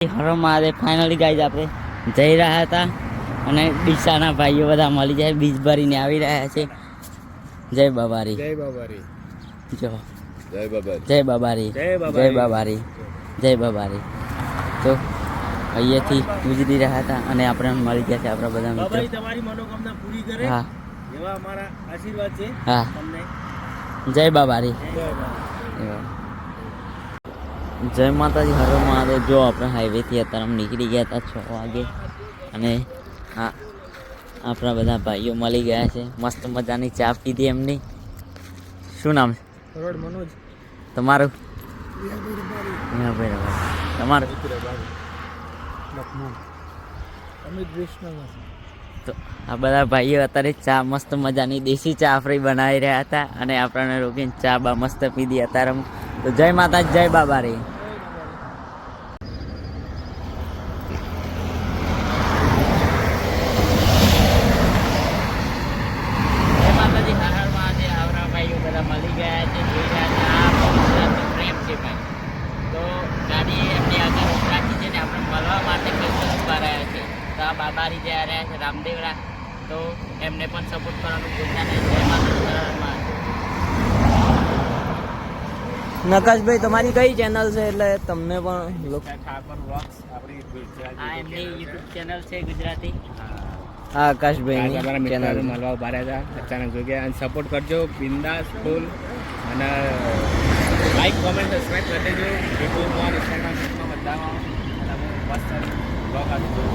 હરો Mahadev finally guys આપણે જઈ રહ્યા હતા અને ડીસાના ભાઈઓ બધા મળી જાય બીજ ભરીને આવી રહ્યા છે. જય બાબારી, જય બાબારી, જો જય બાબારી, જય બાબારી, જય બાબારી, જય બાબારી. તો અહીંયાથી ગુજરી રહ્યા હતા અને આપણે મળી ગયા છે આપણા બધા મિત્રો. તમારી મનોકામના પૂરી કરે હા, એવા અમારા આશીર્વાદ છે. હા, તમને જય બાબારી. જય માતાજી, હર મહાદેવ. જો આપણે હાઈવેથી અત્યારે નીકળી ગયા હતા 6 વાગે અને હા આપણા બધા ભાઈઓ મળી ગયા છે. મસ્ત મજાની ચા પીધી એમની. શું નામ છે મનોજ? તમારું? તમારું? તો આ બધા ભાઈઓ અત્યારે ચા મસ્ત મજાની દેશી ચા ફ્રી બનાવી રહ્યા હતા અને આપણને રોકીને ચા બા મસ્ત પીધી અત્યારે. તો જય માતાજી, જય બાબારી. જય માતાજી, હર હર મહાદેવ. આવરા ભાઈઓ બધા મળી ગયા છે. જોઈ રહ્યા છે આ ગુજરાતનો પ્રેમ છે ભાઈ. તો ગાડી એમની આગળ રાખી છે ને આપણે મળવા માટે સ્પેશિયલ ઉભા રહ્યા છે. તો આ બાબારી જઈ રહ્યા છે રામદેવરા. તો એમને પણ સપોર્ટ કરવાનું ભૂલતા નહીં. જય માતાજી, હર હર મહાદેવ. નકાશભાઈ તમારી કઈ ચેનલ છે એટલે તમને પણ ઠાકોર વ્લોગ્સ આપણી ગુજરાતી આ એમની યુટ્યુબ ચેનલ છે ગુજરાતી. હા આકાશભાઈ તમારા ચેનલ મિત્રો મળવા ઉભા રહ્યા હતા. અચાનક જોઈ ગયા અને સપોર્ટ કરજો બિંદાસ ફૂલ અને લાઈક કોમેન્ટ સબસ્ક્રાઈબ કરી દેજો. યુટ્યુબમાં ઇન્સ્ટાગ્રામમાં બધામાં અને અમે મસ્ત બ્લોગ આજે જોઈ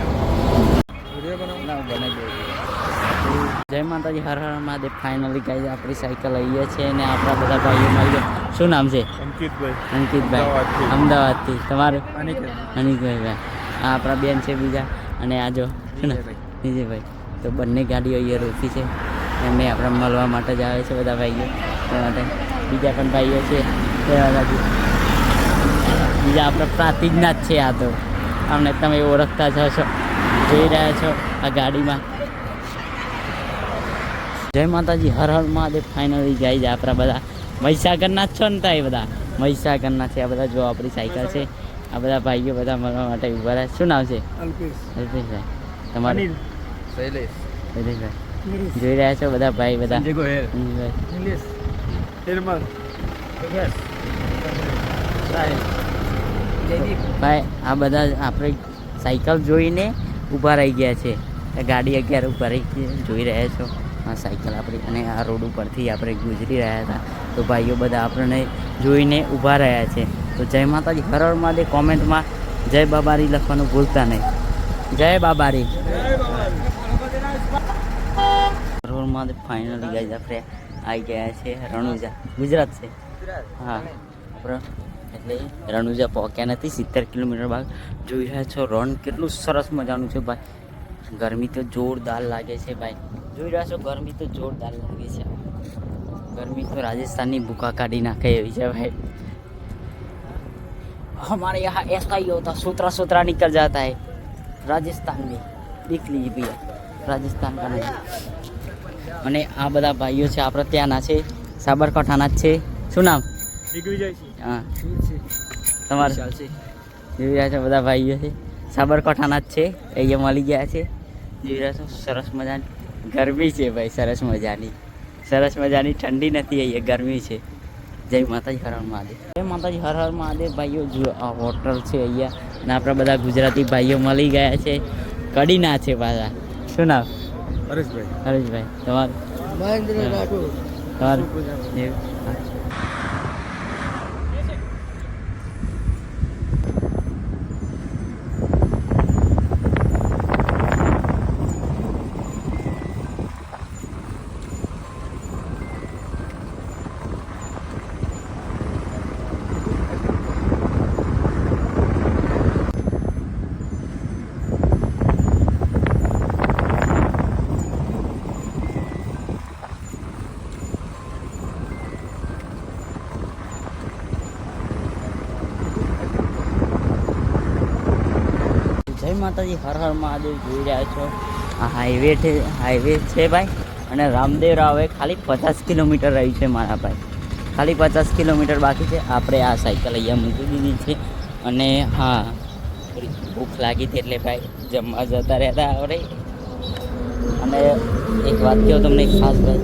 વિડીયો બનાવો બનાવી દઈએ. જય માતાજી, હર હર મહાદેવ. ફાઇનલી ગાઈ આપણી સાયકલ અહીંયા છે અને આપણા બધા ભાઈઓ મળી ગયા. શું નામ છે? અંકિતભાઈ. અંકિતભાઈ, અમદાવાદથી. તમારું? અનિકેતભાઈ. અનિકભાઈ. આ આપણા બેન છે બીજા અને આ જો શું નામ? વિજયભાઈ. તો બંને ગાડીઓ અહીંયા રોકી છે. એમને આપણે મળવા માટે જ આવે છે બધા ભાઈઓ. તે માટે બીજા પણ ભાઈઓ છે તે બાજુ બીજા આપણે પ્રાતિજના જ છે. આ તો અમને તમે ઓળખતા જ હશો, જોઈ રહ્યા છો આ ગાડીમાં. જય માતાજી, હર હર મહાદેવ. ફાઇનલી ગાઈ જાય આપણા બધા મહીસાગરના જ છો ને તા એ બધા મહીસાગરના છે આ બધા. જો આપણી સાયકલ છે. આ બધા ભાઈઓ બધા મળવા માટે ઉભા રહ્યા. શું નામ છે? અલ્પેશભાઈ. તમારું? શૈલેષ. શૈલેષભાઈ. જોઈ રહ્યા છો બધા ભાઈ બધા. ભાઈ આ બધા આપણે સાયકલ જોઈને ઊભા રહી ગયા છે. ગાડી 11 ઊભા રહી છે, જોઈ રહ્યા છો આ સાયકલ આપણી. અને આ રોડ ઉપરથી આપણે ગુજરી રહ્યા હતા તો ભાઈઓ બધા આપણને જોઈને ઊભા રહ્યા છે. તો જય માતાજી, હર હર મહાદેવ. કોમેન્ટમાં જય બાબારી લખવાનું ભૂલતા નહીં. જય બાબારી. હર હર મહાદેવ. ફાઇનલી ગાઈઝ આપણે આવી ગયા છે રણુજા. ગુજરાત છે? હા, આપણે એટલે રણુજા પહોંચ્યા નથી. 70 કિલોમીટર બાદ. જોઈ રહ્યા છો રણ કેટલું સરસ મજાનું છે ભાઈ. ગરમી તો જોરદાર લાગે છે ભાઈ. જોઈ રહ્યા છો ગરમી તો જોરદાર લાગે છે. ગરમી તો રાજસ્થાનની ભૂખા કાઢી નાખે એવી છે भाई. हमारे यहाँ ऐसा ही होता, सोतरा निकल जाता है राजस्थान में. देख लीजिए भैया, રાજસ્થાન का नहीं. અને આ બધા ભાઈઓ છે આપણે ત્યાંના છે, સાબરકાંઠાના જ છે. શું નામ? હા, તમારું? જોઈ રહ્યા છો બધા ભાઈઓ છે સાબરકાંઠાના જ છે. અહીંયા મળી ગયા છે. જોઈ રહ્યા છો સરસ મજાની ગરમી છે ભાઈ. સરસ મજાની ઠંડી નથી, અહીંયા ગરમી છે. જય માતાજી, હર હર મહાદેવ. જય માતાજી, હર હર મહાદેવ. ભાઈઓ જો આ હોટલ છે અહીંયા અને આપણા બધા ગુજરાતી ભાઈઓ મળી ગયા છે. કડીના છે પાછા. શું નામ? હરેશભાઈ. હરેશભાઈ. તમારું? મહેન્દ્ર રાઠોડ. તમારું? એવું? હા. જય માતાજી, હર હર મહાદેવ. જોઈ રહ્યા છો આ હાઈવે છે ભાઈ. અને રામદેવરા હવે ખાલી 50 કિલોમીટર રહ્યું છે મારા ભાઈ. ખાલી 50 કિલોમીટર બાકી છે. આપણે આ સાયકલ અહીંયા મૂકી દીધી છે અને હા થોડી ભૂખ લાગી હતી એટલે ભાઈ જમવા જતા રહેતા આપણે. અને એક વાત કહો તમને ખાસ ભાઈ,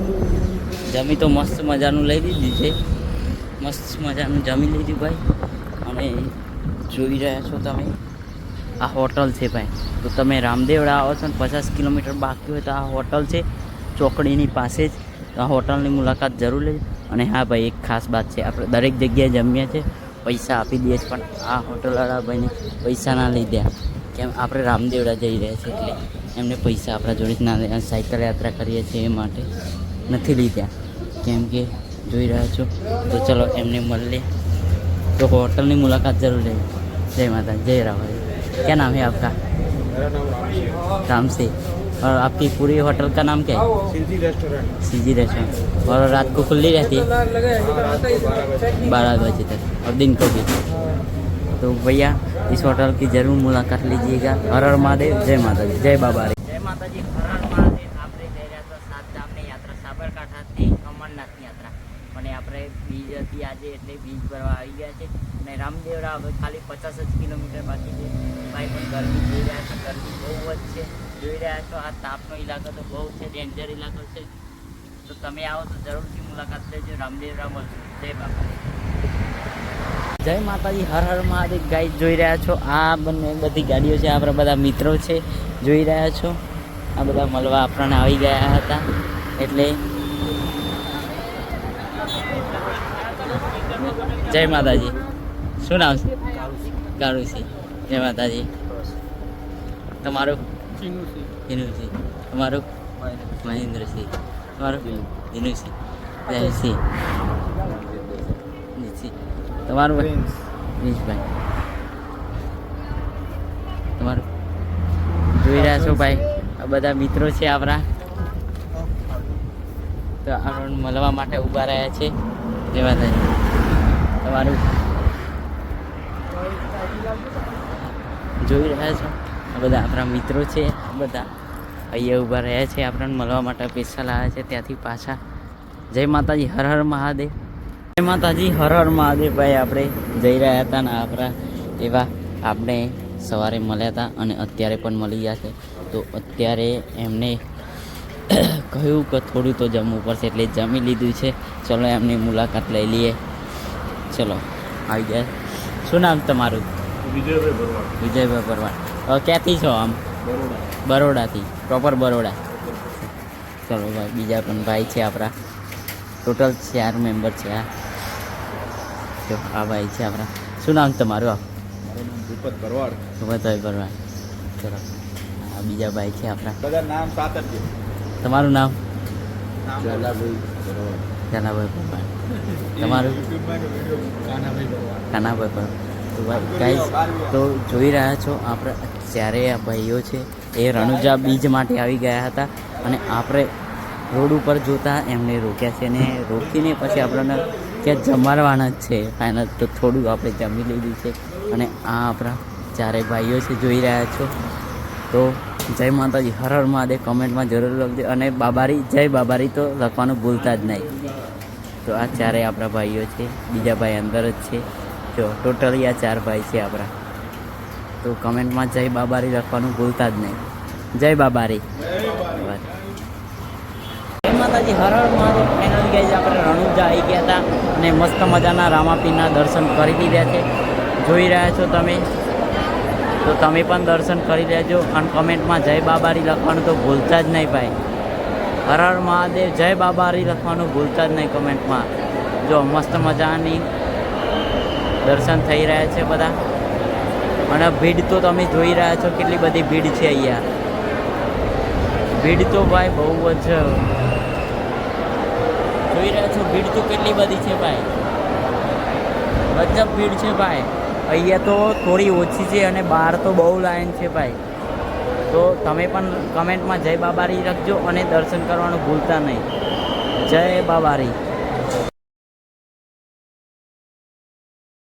જમી તો મસ્ત મજાનું લઈ લીધી છે, મસ્ત મજાનું જમી લીધું ભાઈ. અને જોઈ રહ્યા છો તમે આ હોટલ છે ભાઈ. તો તમે રામદેવડા આવો છો ને 50 કિલોમીટર બાકી હોય તો આ હોટલ છે ચોકડીની પાસે જ. તો આ હોટલની મુલાકાત જરૂર લેજો. અને હા ભાઈ એક ખાસ વાત છે, આપણે દરેક જગ્યાએ જમીએ છીએ પૈસા આપી દઈએ છીએ, પણ આ હોટલવાળા ભાઈને પૈસા ના લઈ દે. કેમ આપણે રામદેવડા જઈ રહ્યા છીએ એટલે એમને પૈસા આપણા જોડે જ ના લે. સાયકલ યાત્રા કરીએ છીએ એ માટે નથી લીધા, કેમ કે જોઈ રહ્યા છો. તો ચલો એમને મળીએ, तो होटल की मुलाकात जरूर लें. जय माता, जय राम. क्या नाम है आपका? मेरा नाम राम से. और आपकी पूरी होटल का नाम क्या है? CG restaurant. CG restaurant. और रात को खुली रहती है 12 बजे तक और दिन को भी. तो भैया इस होटल की जरूर मुलाकात लीजिएगा. हर हर महादेव. जय माता जी, जय बाबा रे. जय माता जी, हर हर महादेव. આપણે જઈ રહ્યા હતા 7 ધામની યાત્રા, સાબરકાંઠાથી અમરનાથની યાત્રા. અને આપણે બીજ હતી આજે એટલે બીજ ભરવા આવી ગયા છે. અને રામદેવડા હવે ખાલી 50 જ કિલોમીટર બાકી છે ભાઈ. પણ ગરમી જોઈ રહ્યા છો, ગરમી બહુ જ છે. જોઈ રહ્યા છો આ તાપનો ઇલાકો તો બહુ છે, ડેન્જર ઇલાકો છે. તો તમે આવો તો જરૂરથી મુલાકાત લેજો. રામદેવડા મળશો. જય બાબા, જય માતાજી, હર હર મહાદેવ. ગાઈડ જોઈ રહ્યા છો આ બધી ગાડીઓ છે, આપણા બધા મિત્રો છે. જોઈ રહ્યા છો આ બધા મળવા આપણને આવી ગયા હતા. એટલે જય માતાજી. શું નામ છે? કારુસિંહ. જય માતાજી. તમારું? હિનુસિંહ. તમારું? મહેન્દ્રસિંહ. તમારું? હિનુસિંહ. જયસિંહ. તમારું? પ્રિન્સભાઈ. તમારું? જોઈ રહ્યા છો ભાઈ આ બધા મિત્રો છે આપણા. તો આપણને મળવા માટે ઊભા રહ્યા છે. જય માતાજી. તમારું? જોઈ રહ્યા છો આ બધા આપણા મિત્રો છે. આ બધા અહીંયા ઊભા રહ્યા છે, આપણને મળવા માટે સ્પેશિયલ આવ્યા છે ત્યાંથી પાછા. જય માતાજી, હર હર મહાદેવ. જય માતાજી, હર હર મહાદેવ. ભાઈ આપણે જઈ રહ્યા હતા ને આપણા એવા આપણે સવારે મળ્યા હતા અને અત્યારે પણ મળી ગયા છે. તો અત્યારે એમને કહ્યું કે થોડું તો જમવું પડશે એટલે જમી લીધું છે. ચલો એમની મુલાકાત લઈ લઈએ. ચલો આવી ગયા. શું નામ તમારું? વિજયભાઈ ભરવાડ. વિજયભાઈ ભરવાડ. ક્યાંથી છો? આમ બરોડાથી. પ્રોપર બરોડા. ચલો ભાઈ બીજા પણ ભાઈ છે આપણા. ટોટલ 4 મેમ્બર છે આ. જો આ ભાઈ છે આપણા. શું નામ તમારું? મારું નામ ભૂપત ભરવાડ. ભૂપતભાઈ ભરવાડ. ચલો આ બીજા ભાઈ છે આપણા. બધા નામ સાત જ છે. તમારું નામ? જલાભાઈ ભરવાડ. કાનાભાઈ ભરવાડ. તમારું? કાનાભાઈ ભરવાડ. કાનાભાઈ ભરવાડ. તો ભાઈ ગાઈસ તો જોઈ રહ્યા છો આપણે જ્યારે આ ભાઈઓ છે એ રણુજા બીજ માટે આવી ગયા હતા. અને આપણે રોડ ઉપર જોતા એમને રોક્યા છે અને રોકીને પછી આપણને ક્યાં જમાડવાના જ છે ફાઇનલ. તો થોડું આપણે જમી લીધું છે. અને આ આપણા ચારે ભાઈઓ છે જોઈ રહ્યા છો. તો જય માતાજી, હર હર મહાદેવ કમેન્ટમાં જરૂર લખજો. અને બાબારી, જય બાબારી તો લખવાનું ભૂલતા જ નહીં. તો આ ચારે આપણા ભાઈઓ છે, બીજા ભાઈ અંદર જ છે. જો ટોટલી આ 4 ભાઈ છે આપણા. તો કમેન્ટમાં જય બાબારી લખવાનું ભૂલતા જ નહીં. જય બાબારી. જય માતાજી, હર હર મહાદેવ. ફાઇનલ ગાઈઝ આપણે રણુજા આવી ગયા હતા અને મસ્ત મજાના રામાપીરના દર્શન કરી દીધા છે. જોઈ રહ્યા છો તમે. તો તમે પણ દર્શન કરી લેજો અને કમેન્ટમાં જય બાબારી લખવાનું તો ભૂલતા જ નહીં ભાઈ. હર હર મહાદેવ, જય બાબારી લખવાનું ભૂલતા જ નહીં કમેન્ટમાં. જો મસ્ત મજાની દર્શન થઈ રહ્યા છે બધા. અને ભીડ તો તમે જોઈ રહ્યા છો કેટલી બધી ભીડ છે અહીંયા. ભીડ તો ભાઈ બહુ જ જોઈ રહ્યા છો. ભીડ તો કેટલી બધી છે ભાઈ, ગજબ ભીડ છે ભાઈ. અહીંયા તો થોડી ઓછી છે અને બહાર તો બહુ લાઈન છે ભાઈ. તો તમે પણ કમેન્ટમાં જય બાબારી લખજો અને દર્શન કરવાનું ભૂલતા નહીં. જય બાબારી.